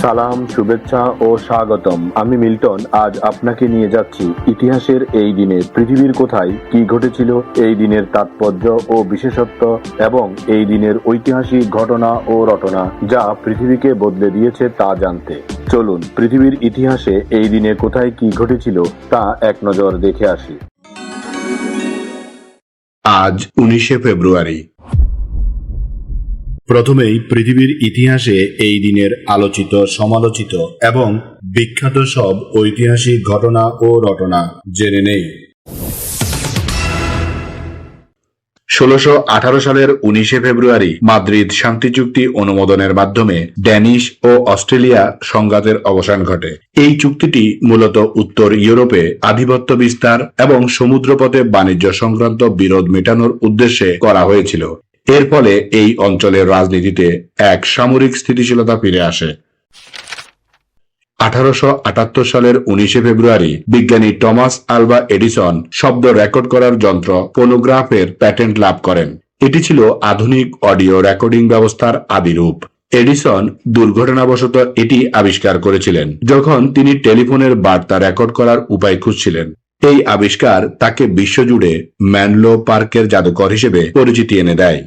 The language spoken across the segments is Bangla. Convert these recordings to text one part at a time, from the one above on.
সালাম, শুভেচ্ছা ও স্বাগতম। আমি মিল্টন। আজ আপনাকে নিয়ে যাচ্ছি ইতিহাসের এই দিনে পৃথিবীর কোথায় কি ঘটেছিল, এই দিনের তাৎপর্য ও বিশেষত্ব এবং এই দিনের ঐতিহাসিক ঘটনা ও রটনা যা পৃথিবীকে বদলে দিয়েছে তা জানতে। চলুন পৃথিবীর ইতিহাসে এই দিনে কোথায় কি ঘটেছিল তা এক নজর দেখে আসি। আজ 19শে ফেব্রুয়ারি। প্রথমেই পৃথিবীর ইতিহাসে এই দিনের আলোচিত, সমালোচিত এবং বিখ্যাত সব ঐতিহাসিক ঘটনা ও রটনা জেনে নেই। 1618 সালের 19শে ফেব্রুয়ারি মাদ্রিদ শান্তি চুক্তি অনুমোদনের মাধ্যমে ড্যানিশ ও অস্ট্রেলিয়া সংঘাতের অবসান ঘটে। এই চুক্তিটি মূলত উত্তর ইউরোপে আধিপত্য বিস্তার এবং সমুদ্রপথে বাণিজ্য সংক্রান্ত বিরোধ মেটানোর উদ্দেশ্যে করা হয়েছিল। এর ফলে এই অঞ্চলের রাজনীতিতে এক সামরিক স্থিতিশীলতা ফিরে আসে। 1878 সালের 19শে ফেব্রুয়ারি বিজ্ঞানী টমাস আলভা এডিসন শব্দ রেকর্ড করার যন্ত্র ফোনোগ্রাফের প্যাটেন্ট লাভ করেন। এটি ছিল আধুনিক অডিও রেকর্ডিং ব্যবস্থার আদিরূপ। এডিসন দুর্ঘটনাবশত এটি আবিষ্কার করেছিলেন যখন তিনি টেলিফোনের বার্তা রেকর্ড করার উপায় খুঁজছিলেন। এই আবিষ্কার তাকে বিশ্বজুড়ে ম্যানলো পার্কের জাদুকর হিসেবে পরিচিতি এনে দেয়।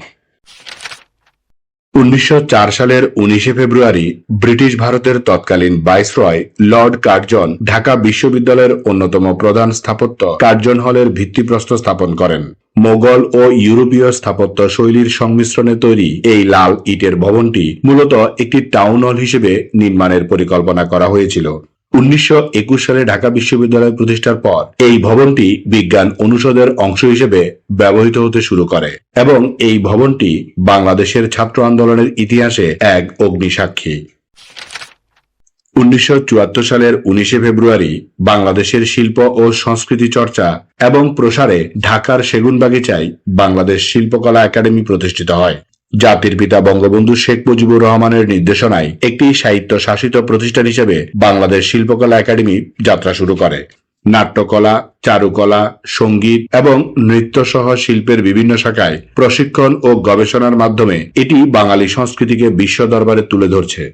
1904 সালের 19শে ফেব্রুয়ারি ব্রিটিশ ভারতের তৎকালীন ভাইসরয় লর্ড কার্জন ঢাকা বিশ্ববিদ্যালয়ের অন্যতম প্রধান স্থাপত্য কার্জন হলের ভিত্তিপ্রস্তর স্থাপন করেন। মোগল ও ইউরোপীয় স্থাপত্য শৈলীর সংমিশ্রণে তৈরি এই লাল ইটের ভবনটি মূলত একটি টাউন হল হিসেবে নির্মাণের পরিকল্পনা করা হয়েছিল। 1921 সালে ঢাকা বিশ্ববিদ্যালয় প্রতিষ্ঠার পর এই ভবনটি বিজ্ঞান অনুষদের অংশ হিসেবে ব্যবহৃত হতে শুরু করে এবং এই ভবনটি বাংলাদেশের ছাত্র আন্দোলনের ইতিহাসে এক অগ্নিসাক্ষী। 1974 সালের 19শে ফেব্রুয়ারি বাংলাদেশের শিল্প ও সংস্কৃতি চর্চা এবং প্রসারে ঢাকার সেগুনবাগিচায় বাংলাদেশ শিল্পকলা একাডেমি প্রতিষ্ঠিত হয়। জাতির পিতা বঙ্গবন্ধু শেখ মুজিবুর রহমানের নির্দেশনায় একটি সাহিত্য শাসিত প্রতিষ্ঠান হিসেবে বাংলাদেশ শিল্পকলা একাডেমি যাত্রা শুরু করে। নাট্যকলা, চারুকলা, সঙ্গীত এবং নৃত্য সহ শিল্পের বিভিন্ন শাখায় প্রশিক্ষণ ও গবেষণার মাধ্যমে এটি বাঙালি সংস্কৃতিকে বিশ্ব দরবারে তুলে ধরছে।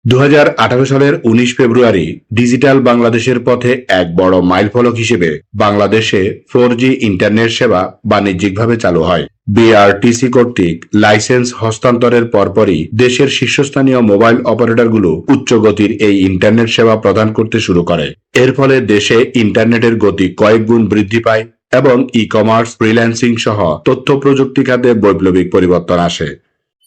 2018 সালের 19 ফেব্রুয়ারি ডিজিটাল বাংলাদেশের পথে এক বড় মাইলফলক হিসেবে বাংলাদেশে 4G ইন্টারনেট সেবা বাণিজ্যিকভাবে চালু হয়। বিআরটিসি কর্তৃক লাইসেন্স হস্তান্তরের পরপরই দেশের শীর্ষস্থানীয় মোবাইল অপারেটরগুলো উচ্চ গতির এই ইন্টারনেট সেবা প্রদান করতে শুরু করে। এর ফলে দেশে ইন্টারনেটের গতি কয়েক গুণ বৃদ্ধি পায় এবং ই-কমার্স, ফ্রিল্যান্সিং সহ তথ্য প্রযুক্তি খাতে বৈপ্লবিক পরিবর্তন আসে।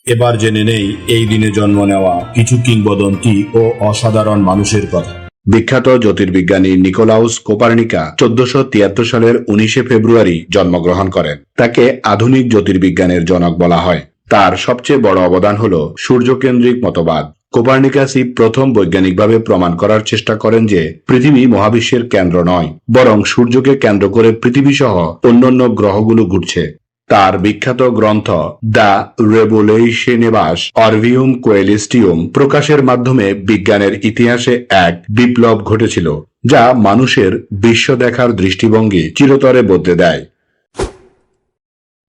এবার জেনে নেই এই দিনে জন্ম নেওয়া কিছু কিংবদন্তি ও অসাধারণ মানুষের কথা। বিখ্যাত জ্যোতির্বিজ্ঞানী নিকোলাউস কোপার্নিকা 1473 সালের 19শে ফেব্রুয়ারি জন্মগ্রহণ করেন। তাকে আধুনিক জ্যোতির্বিজ্ঞানের জনক বলা হয়। তার সবচেয়ে বড় অবদান হল সূর্যকেন্দ্রিক মতবাদ। কোপার্নিকাসই প্রথম বৈজ্ঞানিকভাবে প্রমাণ করার চেষ্টা করেন যে পৃথিবী মহাবিশ্বের কেন্দ্র নয়, বরং সূর্যকে কেন্দ্র করে পৃথিবী সহ অন্যান্য গ্রহগুলো ঘুরছে। তার বিখ্যাত গ্রন্থ দ্য রেভোলেশনেবাস অরভিউম কোয়েলিস্টিউম প্রকাশের মাধ্যমে বিজ্ঞানের ইতিহাসে এক বিপ্লব ঘটেছিল যা মানুষের বিশ্ব দেখার দৃষ্টিভঙ্গি চিরতরে বদলে দেয়।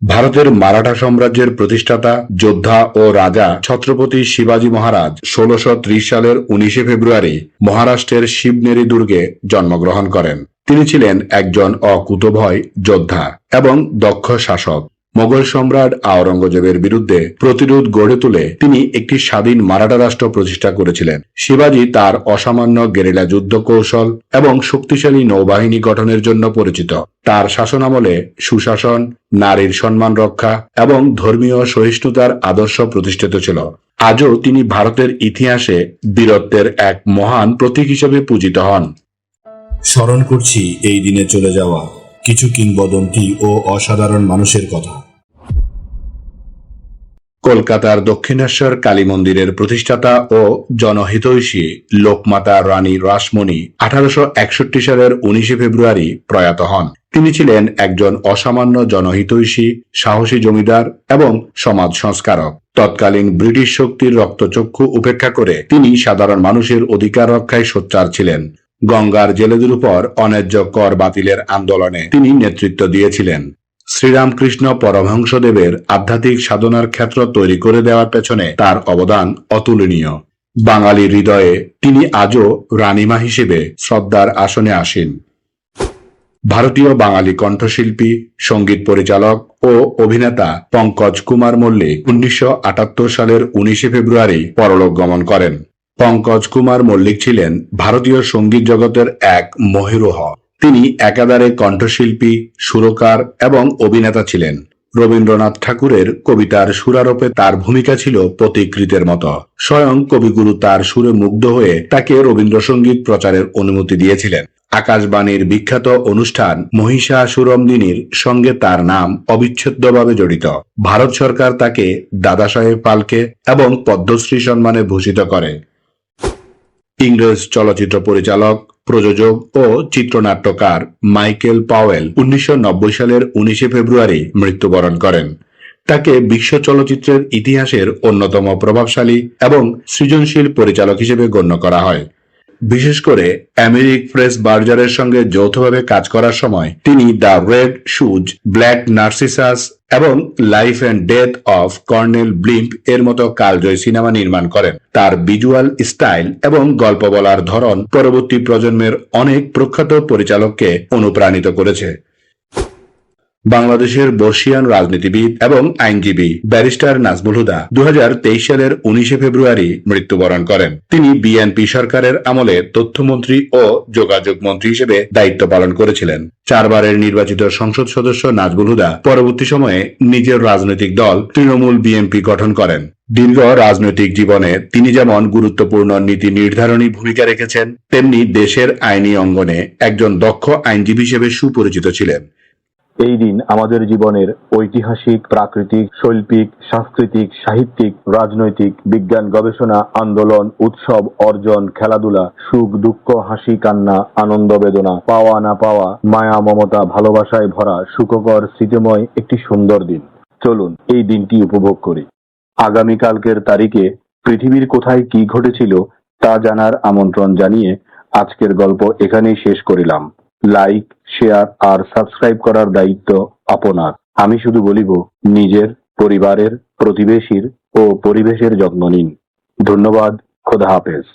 ভারতের মারাঠা সাম্রাজ্যের প্রতিষ্ঠাতা, যোদ্ধা ও রাজা ছত্রপতি শিবাজী মহারাজ 1630 সালের 19শে ফেব্রুয়ারি মহারাষ্ট্রের শিবনেরি দুর্গে জন্মগ্রহণ করেন। তিনি ছিলেন একজন অকুতোভয় যোদ্ধা এবং দক্ষ শাসক। মোগল সম্রাট আওরঙ্গজেবের বিরুদ্ধে প্রতিরোধ গড়ে তুলে তিনি একটি স্বাধীন মারাঠা রাষ্ট্র প্রতিষ্ঠা করেছিলেন। শিবাজী তার অসামান্য গেরিলা যুদ্ধ কৌশল এবং শক্তিশালী নৌবাহিনী গঠনের জন্য পরিচিত। তার শাসনামলে সুশাসন, নারীর সম্মান রক্ষা এবং ধর্মীয় সহিষ্ণুতার আদর্শ প্রতিষ্ঠিত ছিল। আজও তিনি ভারতের ইতিহাসে বীরত্বের এক মহান প্রতীক হিসেবে পূজিত হন। স্মরণ করছি এই দিনে চলে যাওয়া কিছু কিংবদন্তি ও অসাধারণ মানুষের কথা। কলকাতার দক্ষিণেশ্বর কালী মন্দিরের প্রতিষ্ঠাতা ও জনহিতৈষী লোকমাতা রানী রাসমণি 1861 সালের 19শে ফেব্রুয়ারি প্রয়াত হন। তিনি ছিলেন একজন অসামান্য জনহিতৈষী, সাহসী জমিদার এবং সমাজ সংস্কারক। তৎকালীন ব্রিটিশ শক্তির রক্তচক্ষু উপেক্ষা করে তিনি সাধারণ মানুষের অধিকার রক্ষায় সোচ্চার ছিলেন। গঙ্গার জেলেদের উপর অন্যায্য কর বাতিলের আন্দোলনে তিনি নেতৃত্ব দিয়েছিলেন। শ্রীরামকৃষ্ণ পরমহংসদেবের আধ্যাত্মিক সাধনার ক্ষেত্র তৈরি করে দেওয়ার পেছনে তার অবদান অতুলনীয়। বাঙালি হৃদয়ে তিনি আজও রানীমা হিসেবে শ্রদ্ধার আসনে আসীন। ভারতীয় বাঙালি কণ্ঠশিল্পী, সঙ্গীত পরিচালক ও অভিনেতা পঙ্কজ কুমার মল্লিক 1978 সালের 19 ফেব্রুয়ারি পরলোক গমন করেন। পঙ্কজ কুমার মল্লিক ছিলেন ভারতীয় সঙ্গীত জগতের এক মহীরুহ। তিনি একাধারে কণ্ঠশিল্পী, সুরকার এবং অভিনেতা ছিলেন। রবীন্দ্রনাথ ঠাকুরের কবিতার সুরারোপে তার ভূমিকা ছিল পথিকৃতের মতো। স্বয়ং কবিগুরু তার সুরে মুগ্ধ হয়ে তাকে রবীন্দ্রসঙ্গীত প্রচারের অনুমতি দিয়েছিলেন। আকাশবাণীর বিখ্যাত অনুষ্ঠান মহিষাসুরমদিনীর সঙ্গে তার নাম অবিচ্ছেদ্যভাবে জড়িত। ভারত সরকার তাকে দাদাসাহেব ফালকে এবং পদ্মশ্রী সম্মানে ভূষিত করে। ইংরেজ চলচ্চিত্র পরিচালক, প্রযোজক ও চিত্রনাট্যকার মাইকেল পাওয়েল 1990 সালের 19 ফেব্রুয়ারি মৃত্যুবরণ করেন। তাকে বিশ্ব চলচ্চিত্রের ইতিহাসের অন্যতম প্রভাবশালী এবং সৃজনশীল পরিচালক হিসেবে গণ্য করা হয়। বিশেষ করে আমেরিক প্রেস বার্জারের সঙ্গে যৌথভাবে কাজ করার সময় তিনি The Red Shoes, Black Narcissus এবং Life and Death of Colonel Blimp এর মতো কালজয়ী সিনেমা নির্মাণ করেন। তার ভিজুয়াল স্টাইল এবং গল্প বলার ধরন পরবর্তী প্রজন্মের অনেক প্রখ্যাত পরিচালককে অনুপ্রাণিত করেছে। বাংলাদেশের বর্ষীয়ান রাজনীতিবিদ এবং আইনজীবী ব্যারিস্টার নাজমুল হুদা 2023 সালের 19 ফেব্রুয়ারি মৃত্যুবরণ করেন। তিনি বিএনপি সরকারের আমলে তথ্যমন্ত্রী ও যোগাযোগ মন্ত্রী হিসেবে দায়িত্ব পালন করেছিলেন। 4 বারের নির্বাচিত সংসদ সদস্য নাজমুল হুদা পরবর্তী সময়ে নিজের রাজনৈতিক দল তৃণমূল বিএনপি গঠন করেন। দীর্ঘ রাজনৈতিক জীবনে তিনি যেমন গুরুত্বপূর্ণ নীতি নির্ধারণী ভূমিকা রেখেছেন, তেমনি দেশের আইনি অঙ্গনে একজন দক্ষ আইনজীবী হিসেবে সুপরিচিত ছিলেন। এই দিন আমাদের জীবনের ঐতিহাসিক, প্রাকৃতিক, শৈল্পিক, সাংস্কৃতিক, সাহিত্যিক, রাজনৈতিক, বিজ্ঞান, গবেষণা, আন্দোলন, উৎসব, অর্জন, খেলাধুলা, সুখ দুঃখ, হাসি কান্না, আনন্দ বেদনা, পাওয়া না পাওয়া, মায়া মমতা, ভালোবাসায় ভরা সুখকর স্মৃতিময় একটি সুন্দর দিন। চলুন এই দিনটি উপভোগ করি। আগামীকালকের তারিখে পৃথিবীর কোথায় কি ঘটেছিল তা জানার আমন্ত্রণ জানিয়ে আজকের গল্প এখানেই শেষ করিলাম। লাইক, শেয়ার আর সাবস্ক্রাইব করার দায়িত্ব আপনার। আমি শুধু বলিব, নিজের, পরিবারের, প্রতিবেশীর ও পরিবেশের যত্ন নিন। ধন্যবাদ। খোদা হাফেজ।